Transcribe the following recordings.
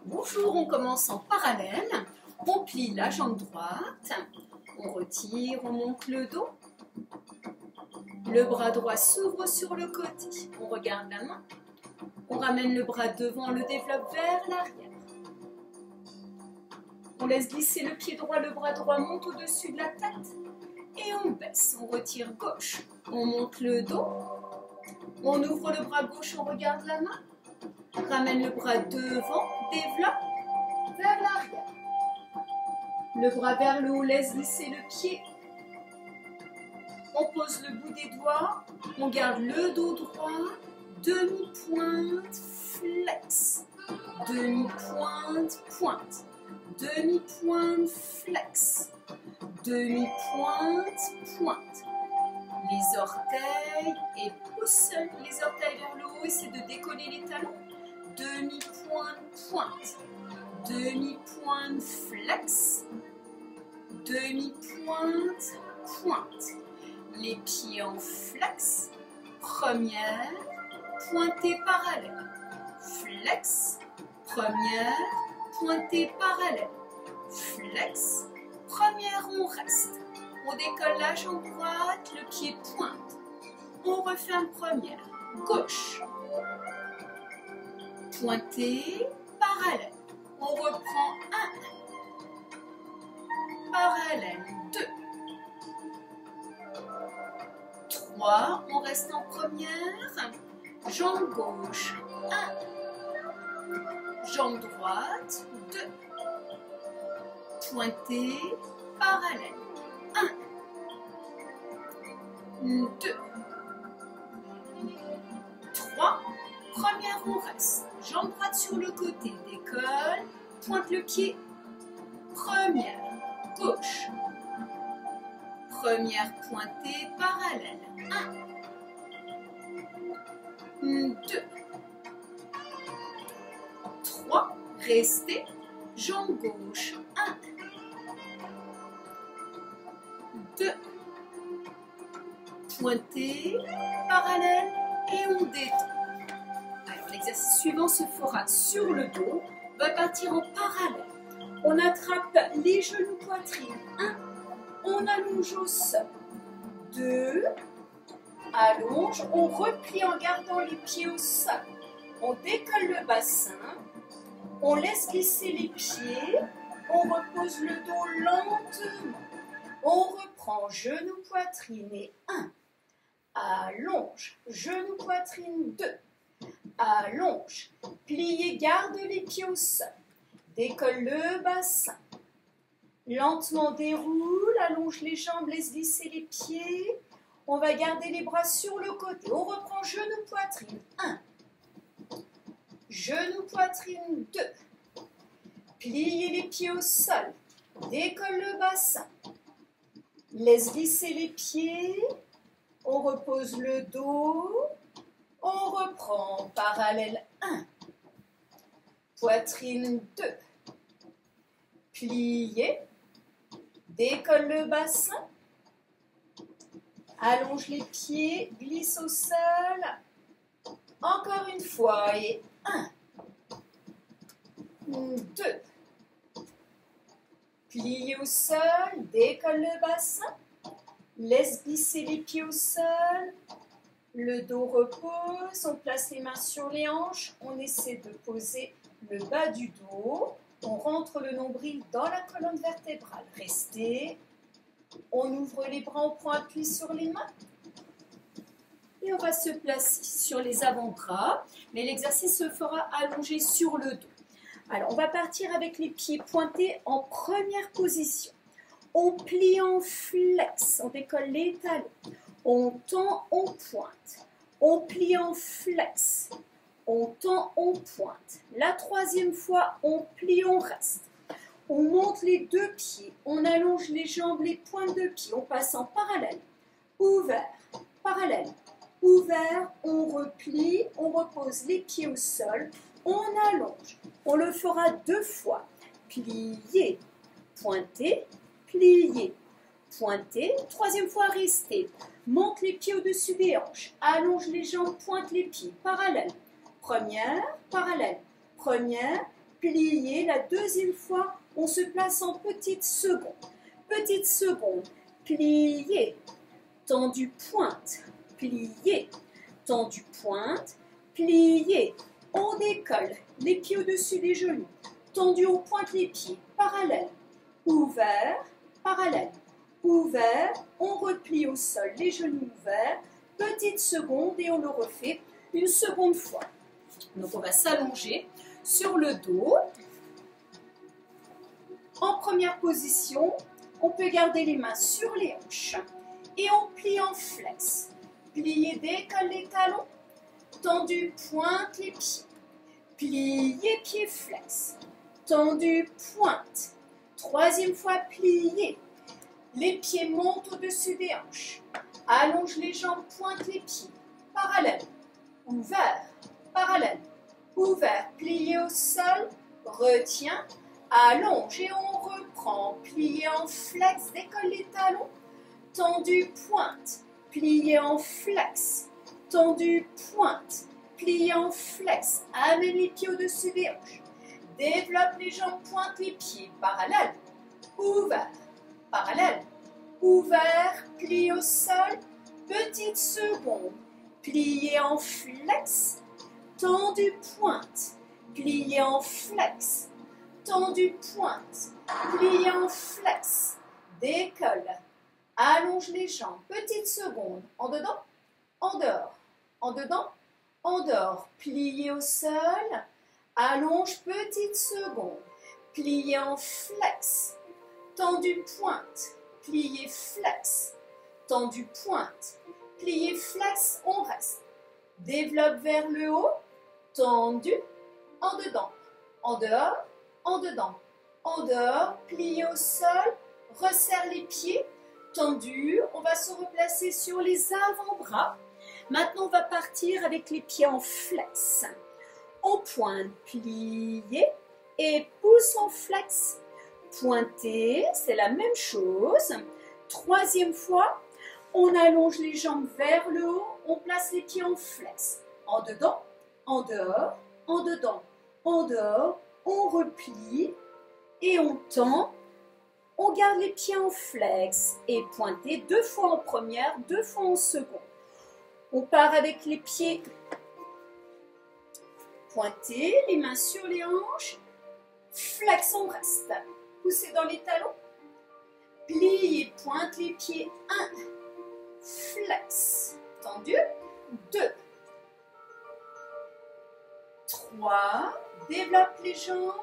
Bonjour, on commence en parallèle. On plie la jambe droite, on retire, on monte le dos. Le bras droit s'ouvre sur le côté. On regarde la main. On ramène le bras devant, on le développe vers l'arrière. On laisse glisser le pied droit, le bras droit monte au-dessus de la tête. Et on baisse, on retire gauche. On monte le dos. On ouvre le bras gauche, on regarde la main. Ramène le bras devant, développe vers l'arrière. Le bras vers le haut, laisse glisser le pied. On pose le bout des doigts. On garde le dos droit. Demi-pointe, flex. Demi-pointe, pointe. Demi-pointe, flex. Demi-pointe, pointe. Les orteils et pousse les orteils vers le haut. Essaie de décoller les talons. Demi-pointe, pointe. Demi-pointe, flex. Demi-pointe, pointe. Les pieds en flex. Première, pointée parallèle. Flex. Première, pointée parallèle. Flex. Première, on reste. On décolle la jambe droite, le pied pointe. On referme première. Gauche. Pointée, parallèle. On reprend 1. Parallèle, 2. 3. On reste en première. Jambe gauche, 1. Jambe droite, 2. Pointée, parallèle. 1, 2, 3. Première, on reste. Jambe droite sur le côté, décolle, pointe le pied. Première, gauche. Première pointée, parallèle. 1, 2, 3. Restez. Jambe gauche, 1, 2. Pointée, parallèle et on détend. Alors l'exercice suivant se fera sur le dos. On va partir en parallèle. On attrape les genoux poitrine. 1. On allonge au sol. 2. Allonge. On replie en gardant les pieds au sol. On décolle le bassin. On laisse glisser les pieds. On repose le dos lentement. On reprend genou poitrine et 1. Allonge, genou poitrine 2. Allonge, pliez, garde les pieds au sol. Décolle le bassin. Lentement déroule, allonge les jambes, laisse glisser les pieds. On va garder les bras sur le côté. On reprend genou poitrine 1. Genou poitrine 2. Pliez les pieds au sol. Décolle le bassin. Laisse glisser les pieds. On repose le dos. On reprend parallèle 1. Poitrine 2. Pliez. Décolle le bassin. Allonge les pieds. Glisse au sol. Encore une fois. Et 1. 2. Pliez au sol. Décolle le bassin. Laisse glisser les pieds au sol. Le dos repose. On place les mains sur les hanches. On essaie de poser le bas du dos. On rentre le nombril dans la colonne vertébrale. Restez. On ouvre les bras. On prend appui sur les mains. Et on va se placer sur les avant-bras. Mais l'exercice se fera allongé sur le dos. Alors, on va partir avec les pieds pointés en première position. On plie en flex, on décolle les talons. On tend, on pointe. On plie en flex. On tend, on pointe. La troisième fois, on plie, on reste. On monte les deux pieds. On allonge les jambes, les pointes de pied. On passe en parallèle. Ouvert, parallèle. Ouvert, on replie. On repose les pieds au sol. On allonge. On le fera 2 fois. Plier, pointer, plier, pointer. Troisième fois, rester. Monte les pieds au-dessus des hanches. Allonge les jambes, pointe les pieds. Parallèle. Première, parallèle. Première, plier. La deuxième fois, on se place en petite seconde. Petite seconde, plier, tendu pointe, plier, tendu pointe, plier. On décolle, les pieds au-dessus des genoux, tendu, on pointe les pieds, parallèle, ouvert, parallèle, ouvert, on replie au sol, les genoux ouverts, petite seconde et on le refait une seconde fois. Donc on va s'allonger sur le dos. En première position, on peut garder les mains sur les hanches et on plie en flex. Plier, décolle les talons, tendu, pointe les pieds. Plier, pied flex. Tendu, pointe. Troisième fois, plier. Les pieds montent au-dessus des hanches. Allonge les jambes, pointe les pieds. Parallèle. Ouvert. Parallèle. Ouvert. Plié au sol. Retiens. Allonge et on reprend. Plié en flex. Décolle les talons. Tendu, pointe. Plié en flex. Tendu, pointe. Plié en flex. Amène les pieds au-dessus des hanches. Développe les jambes, pointe les pieds. Parallèle. Ouvert. Parallèle. Ouvert. Plie au sol. Petite seconde. Plié en flex. Tendu, pointe. Plié en flex. Tendu, pointe. Plié en flex. Décolle. Allonge les jambes. Petite seconde. En dedans. En dehors. En dedans. En dehors. Plié au sol. Allonge, petite seconde. Plié en flex. Tendu, pointe. Plié, flex. Tendu, pointe. Plié, flex, on reste. Développe vers le haut. Tendu. En dedans. En dehors. En dedans. En dehors. Plié au sol. Resserre les pieds. Tendu. On va se replacer sur les avant-bras. Maintenant, on va partir avec les pieds en flex. On pointe, plier et pousse en flex. Pointer, c'est la même chose. Troisième fois, on allonge les jambes vers le haut, on place les pieds en flex. En dedans, en dehors, en dedans, en dehors, on replie et on tend. On garde les pieds en flex et pointer 2 fois en première, 2 fois en seconde. On part avec les pieds pointés, les mains sur les hanches, flex, on reste. Poussez dans les talons, plie et pointe les pieds, 1, flex, tendu, 2, 3, développe les jambes,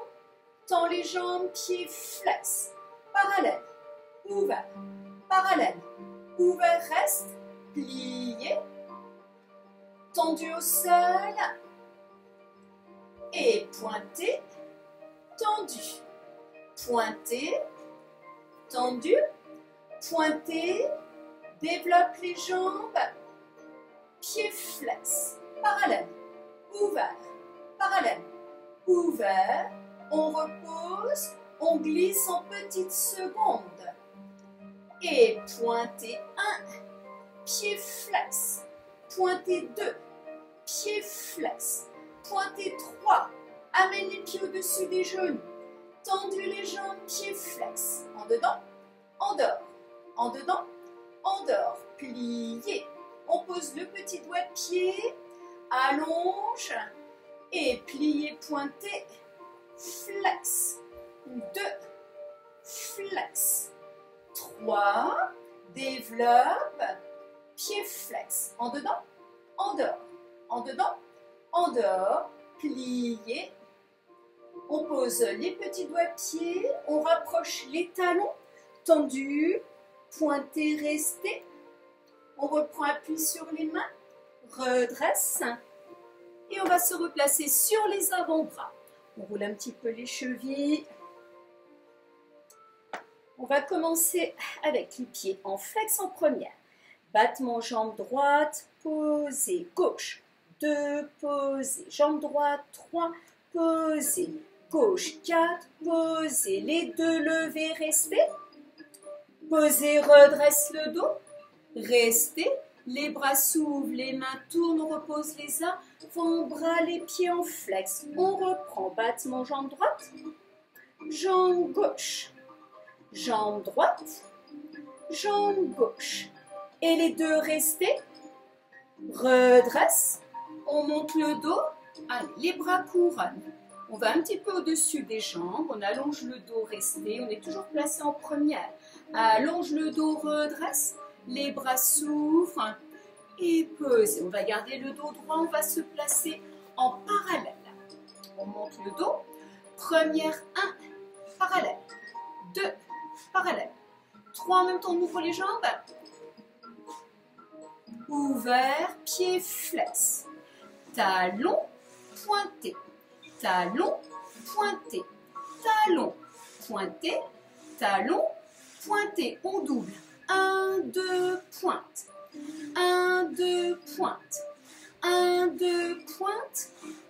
tend les jambes, pieds, flex, parallèle, ouvert, parallèle, ouvert, reste, plié, tendu au sol, et pointé, tendu, pointé, tendu, pointé, développe les jambes, pieds flex, parallèle, ouvert, parallèle, ouvert, on repose, on glisse en petites secondes, et pointé 1, pied flex, pointé 2, pied flex, pointé 3, amène les pieds au-dessus des genoux, tendu les jambes, pieds flex, en dedans, en dehors, en dedans, en dehors, plié, on pose le petit doigt de pied, allonge, et plié, pointé, flex, 2, flex, 3, développe, pied flex, en dedans, en dehors, en dedans, en dehors, plié, on pose les petits doigts de pied, on rapproche les talons, tendus, pointés, restés, on reprend appui sur les mains, redresse, et on va se replacer sur les avant-bras. On roule un petit peu les chevilles. On va commencer avec les pieds en flex en première. Battement jambe droite, posez, gauche, 2, posez, jambe droite, 3, posez, gauche, 4, posez, les deux levés, restez, posez, redresse le dos, restez, Les bras s'ouvrent, les mains tournent, on repose les avant-bras, les pieds en flex. On reprend, battement jambe droite, jambe gauche, jambe droite, jambe gauche. Et les deux restés, redresse, on monte le dos, allez, les bras couronnent. On va un petit peu au-dessus des jambes, on allonge le dos, resté, on est toujours placé en première. Allonge le dos, redresse, les bras s'ouvrent et pesez. On va garder le dos droit, on va se placer en parallèle. On monte le dos, première, 1, parallèle, 2, parallèle, 3, en même temps on ouvre les jambes, ouvert, pied flex, talon pointé, talon pointé, talon pointé, talon pointé. On double. 1, 2, pointe. 1, 2, pointe. 1, 2, pointe.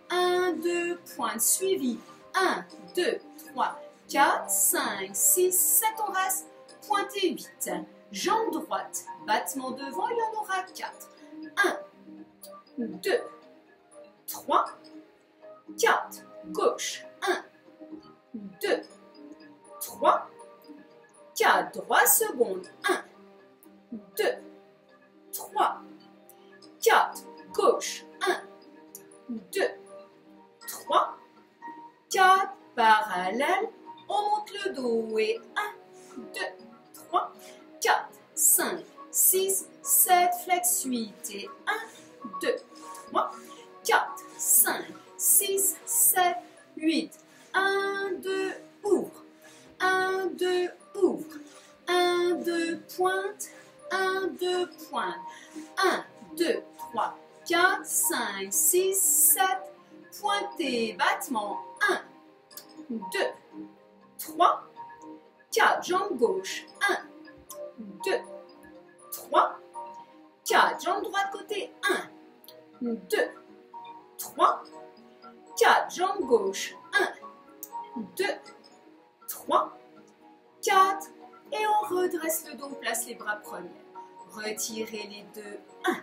1, 2, pointe. Suivi. 1, 2, 3, 4, 5, 6, 7. On reste. Pointez vite. Jambe droite. Battement devant, il y en aura 4. 1, 2, 3, 4. Gauche. 1, 2, 3, 4. Droit, seconde. 1, 2, 3, 4. Gauche. 1, 2, 3, 4. Parallèle. On monte le dos et 1, 2, 3, 4, 5, 6, 7. Flex 8 et 1, 2, 3, 4, 5, 6, 7, 8. 1, 2, ouvre. 1, 2, ouvre. 1, 2, pointe. 1, 2, pointe. 1, 2, 3, 4, 5, 6, 7. Pointez, battement. 1, 2, 3, 4. Jambe gauche. 1, 2, 3, 4. Jambe droite côté. 1, 2, 3, 4. Jambe gauche. 1, 2, 3, 4. Et on redresse le dos, on place les bras première. Retirez les deux. 1.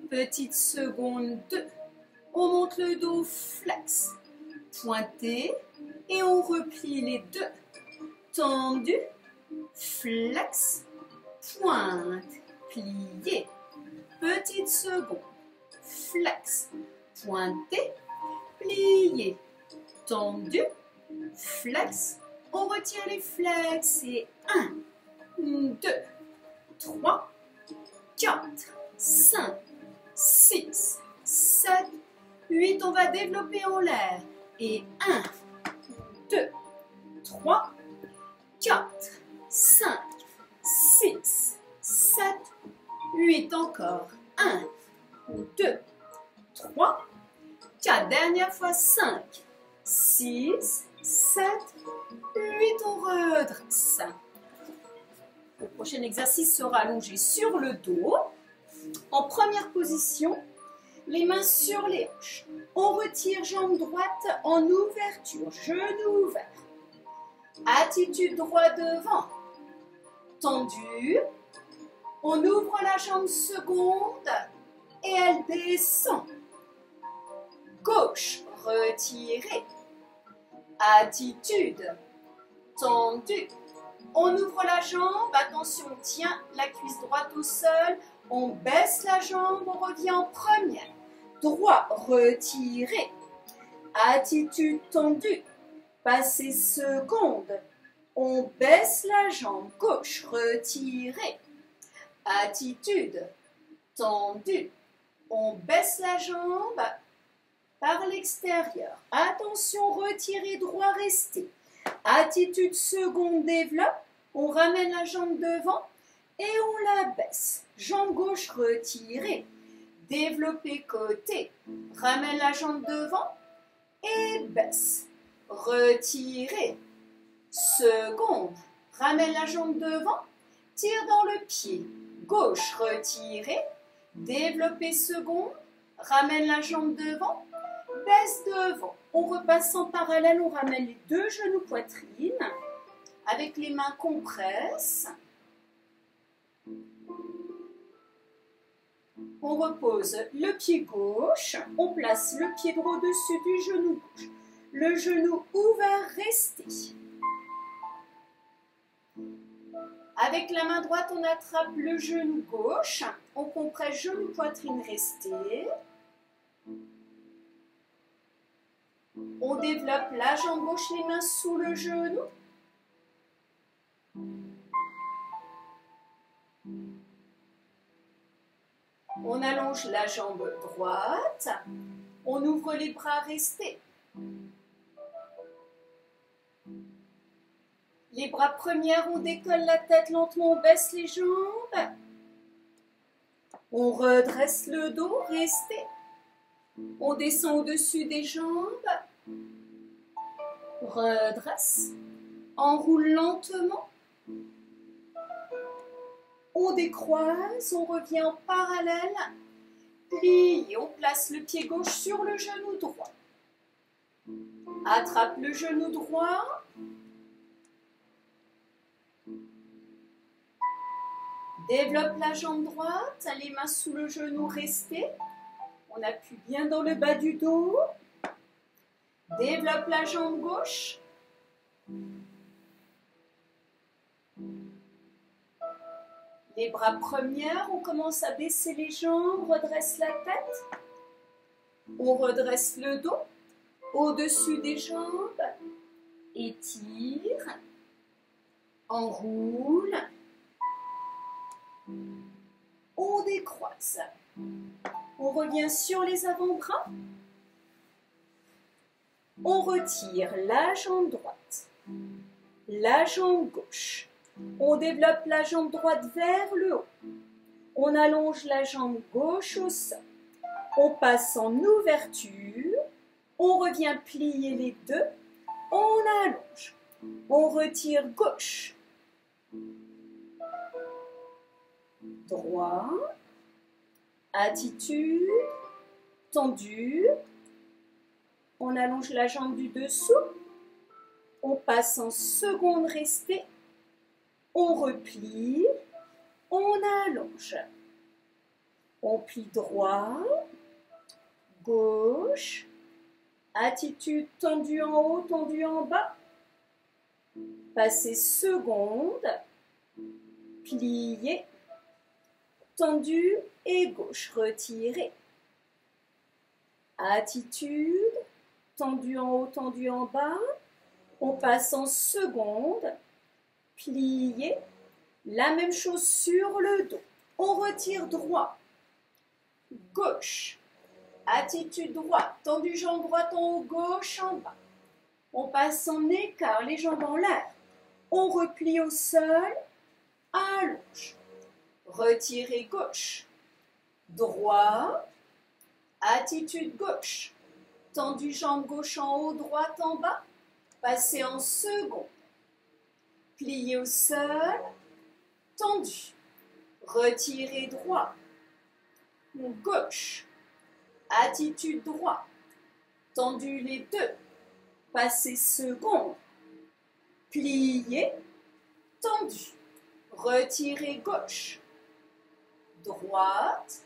Petite seconde. 2. On monte le dos, flex. Pointez. Et on replie les deux. Tendu. Flex. Pointe. Plié. Petite seconde. Flex. Pointez. Plié. Tendu. Flex. On retire les flex et 1, 2, 3, 4, 5, 6, 7, 8. On va développer en l'air. Et 1, 2, 3, 4, 5, 6, 7, 8. Encore. 1, 2, 3, 4. Dernière fois. 5, 6, 7, 8, on redresse. Le prochain exercice sera allongé sur le dos. En première position, les mains sur les hanches. On retire jambe droite en ouverture, genou ouvert. Attitude droit devant. Tendu. On ouvre la jambe seconde et elle descend. Gauche, retirée. Attitude. Tendu. On ouvre la jambe. Attention, on tient la cuisse droite au sol. On baisse la jambe. On revient en première. Droit, retiré. Attitude tendue. Passez seconde. On baisse la jambe. Gauche, retiré. Attitude. Tendue. On baisse la jambe par l'extérieur. Attention, retirez droit, restez. Attitude seconde, développe. On ramène la jambe devant et on la baisse. Jambe gauche retirée. Développez côté. Ramène la jambe devant et baisse. Retirez. Seconde. Ramène la jambe devant. Tire dans le pied. Gauche retirée. Développez seconde. Ramène la jambe devant. Baisse devant. On repasse en parallèle, on ramène les deux genoux poitrine. Avec les mains compresse. On repose le pied gauche, on place le pied droit au-dessus du genou gauche. Le genou ouvert, resté. Avec la main droite, on attrape le genou gauche. On compresse genou, poitrine, resté. On développe la jambe gauche, les mains sous le genou. On allonge la jambe droite. On ouvre les bras, restés. Les bras premières, on décolle la tête lentement, on baisse les jambes. On redresse le dos, resté. On descend au-dessus des jambes. Redresse. Enroule lentement. On décroise, on revient en parallèle. Plie, on place le pied gauche sur le genou droit. Attrape le genou droit. Développe la jambe droite, les mains sous le genou, restez. On appuie bien dans le bas du dos. Développe la jambe gauche. Les bras premières, on commence à baisser les jambes, redresse la tête. On redresse le dos au-dessus des jambes. Étire. Enroule. On décroise. On revient sur les avant-bras. On retire la jambe droite, la jambe gauche. On développe la jambe droite vers le haut. On allonge la jambe gauche au sol. On passe en ouverture. On revient plier les deux. On allonge. On retire gauche. Droit. Attitude. Tendue. On allonge la jambe du dessous. On passe en seconde restée. On replie. On allonge. On plie droit. Gauche. Attitude tendue en haut, tendue en bas. Passez seconde. Pliez. Tendu et gauche. Retirez. Attitude. Tendu en haut, tendu en bas. On passe en seconde. Pliez. La même chose sur le dos. On retire droit. Gauche. Attitude droite. Tendu jambe droite en haut, gauche en bas. On passe en écart, les jambes en l'air. On replie au sol. Allonge. Retirez gauche. Droit. Attitude gauche. Tendu jambe gauche en haut, droite en bas. Passez en second. Pliez au sol. Tendu. Retirez droit. Gauche. Attitude droite. Tendu les deux. Passez second. Pliez. Tendu. Retirez gauche. Droite.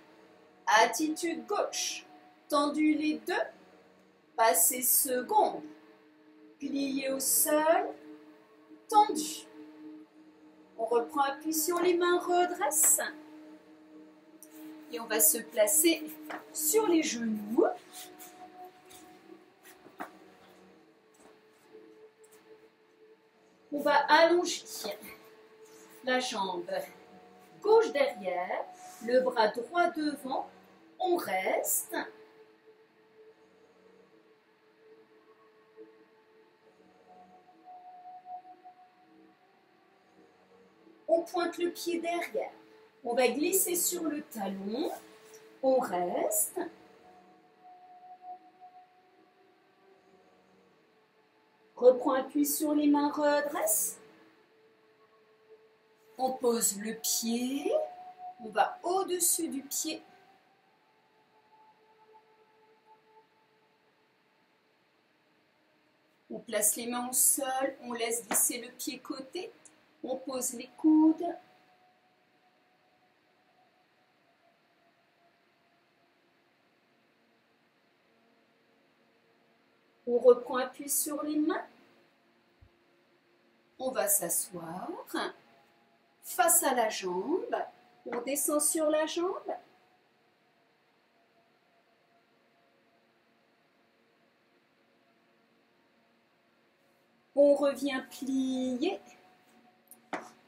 Attitude gauche. Tendu les deux. Passez seconde. Pliez au sol. Tendu. On reprend appui sur les mains, redresse. Et on va se placer sur les genoux. On va allonger la jambe gauche derrière, le bras droit devant. On reste. On pointe le pied derrière. On va glisser sur le talon. On reste. Reprends appui sur les mains, redresse. On pose le pied. On va au-dessus du pied. On place les mains au sol. On laisse glisser le pied côté. On pose les coudes. On reprend appui sur les mains. On va s'asseoir face à la jambe. On descend sur la jambe. On revient plier.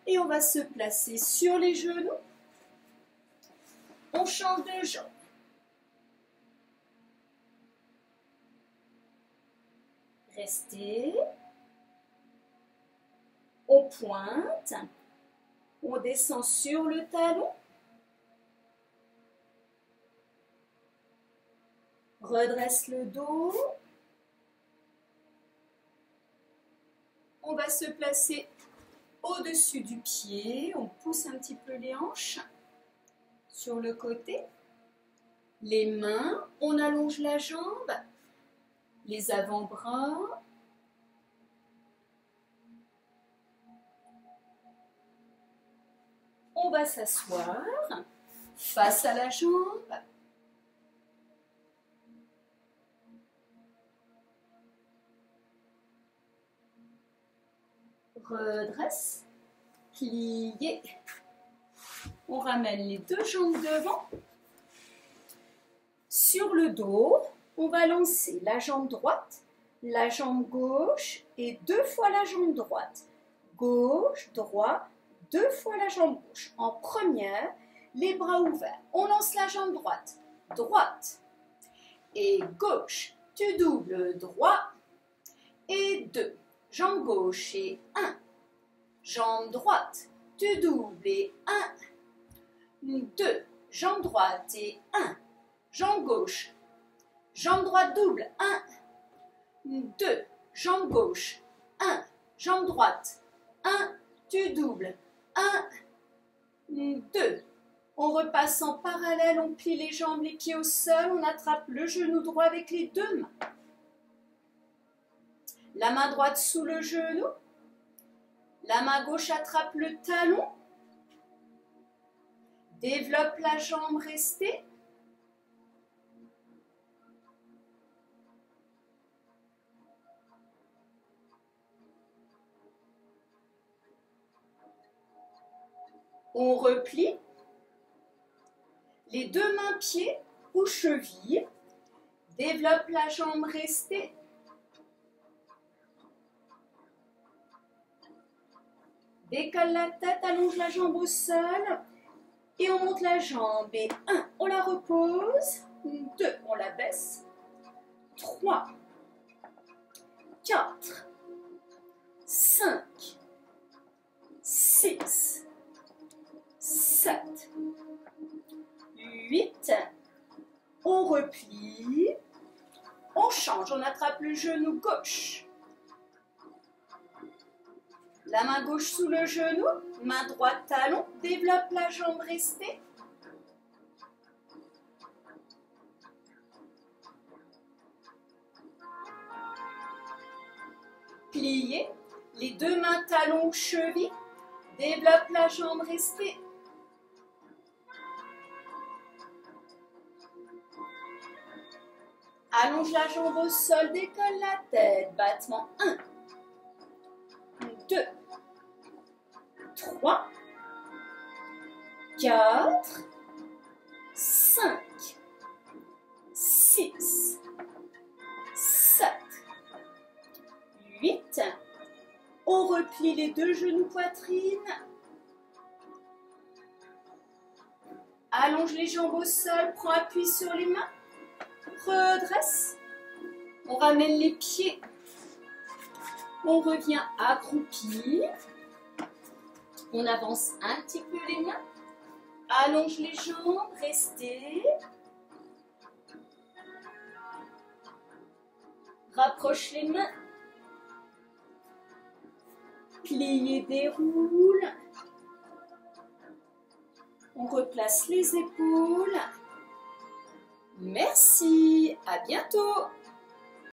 Et on va se placer sur les genoux. On change de jambe. Restez. On pointe. On descend sur le talon. Redresse le dos. On va se placer au-dessus du pied. On pousse un petit peu les hanches sur le côté. Les mains, on allonge la jambe. Les avant-bras. On va s'asseoir face à la jambe. Redresse, plier. On ramène les deux jambes devant. Sur le dos, on va lancer la jambe droite, la jambe gauche et 2 fois la jambe droite. Gauche, droite, 2 fois la jambe gauche. En première, les bras ouverts. On lance la jambe droite. Droite et gauche. Tu doubles droit et 2. Jambe gauche et 1. Jambe droite. Tu doubles et 1. 2. Jambe droite et 1. Jambe gauche. Jambe droite double. 1. 2. Jambe gauche. 1. Jambe droite. 1. Tu doubles. 1. 2. On repasse en parallèle. On plie les jambes, les pieds au sol. On attrape le genou droit avec les deux mains. La main droite sous le genou. La main gauche attrape le talon. Développe la jambe restée. On replie. Les deux mains pieds ou chevilles. Développe la jambe restée. Décolle la tête, allonge la jambe au sol. Et on monte la jambe. Et 1, on la repose. 2, on la baisse. 3, 4, 5, 6, 7, 8. On replie. On change, on attrape le genou gauche. La main gauche sous le genou, main droite talon, développe la jambe restée. Pliez, les deux mains talons chevilles, développe la jambe restée. Allonge la jambe au sol, décolle la tête, battement 1. 2, 3, 4, 5, 6, 7, 8. On replie les deux genoux poitrine. Allonge les jambes au sol, prends appui sur les mains. Redresse. On ramène les pieds. On revient accroupi. On avance un petit peu les mains. Allonge les jambes, restez. Rapproche les mains. Pliez, déroule. On replace les épaules. Merci, à bientôt.